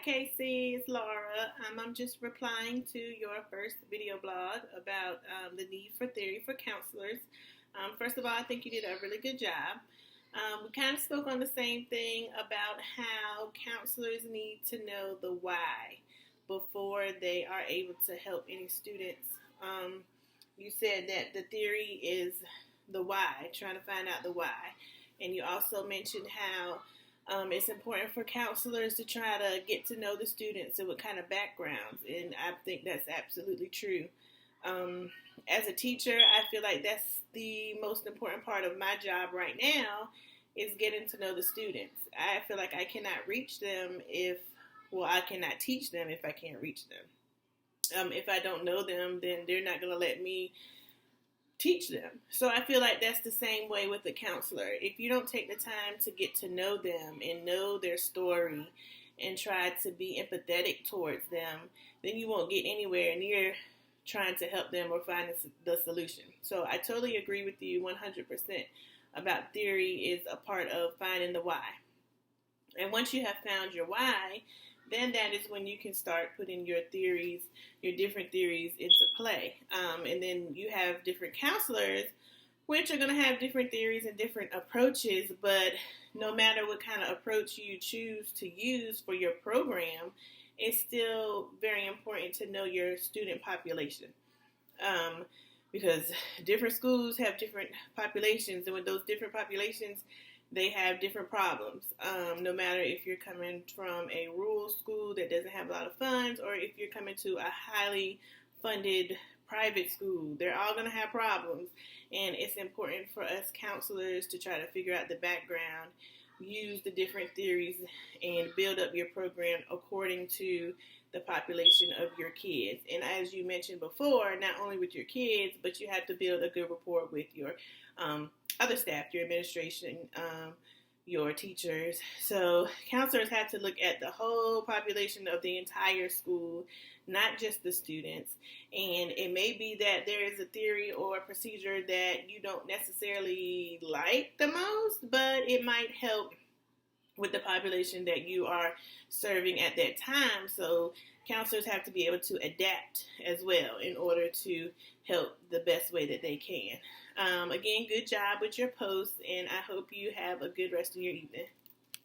Casey, it's Laura. I'm just replying to your first video blog about the need for theory for counselors. First of all, I think you did a really good job. We kind of spoke on the same thing about how counselors need to know the why before they are able to help any students. You said that the theory is the why, trying to find out the why. And you also mentioned how it's important for counselors to try to get to know the students and what kind of backgrounds, and I think that's absolutely true. As a teacher, I feel like that's the most important part of my job right now is getting to know the students. I feel like I cannot reach them I cannot teach them if I can't reach them. If I don't know them, then they're not going to let me teach them. So I feel like that's the same way with the counselor. If you don't take the time to get to know them and know their story and try to be empathetic towards them, then you won't get anywhere near trying to help them or find the solution. So I totally agree with you 100% about theory is a part of finding the why. And once you have found your why, then that is when you can start putting your different theories into play. And then you have different counselors, which are going to have different theories and different approaches, but no matter what kind of approach you choose to use for your program, it's still very important to know your student population. Because different schools have different populations, and with those different populations, they have different problems. No matter if you're coming from a rural school that doesn't have a lot of funds, or if you're coming to a highly funded private school, they're all going to have problems. And it's important for us counselors to try to figure out the background, use the different theories, and build up your program according to the population of your kids. And as you mentioned before, not only with your kids, but you have to build a good rapport with your other staff, your administration, your teachers. So counselors have to look at the whole population of the entire school, not just the students. And it may be that there is a theory or a procedure that you don't necessarily like the most, but it might help with the population that you are serving at that time. So counselors have to be able to adapt as well in order to help the best way that they can. Again, good job with your posts, and I hope you have a good rest of your evening.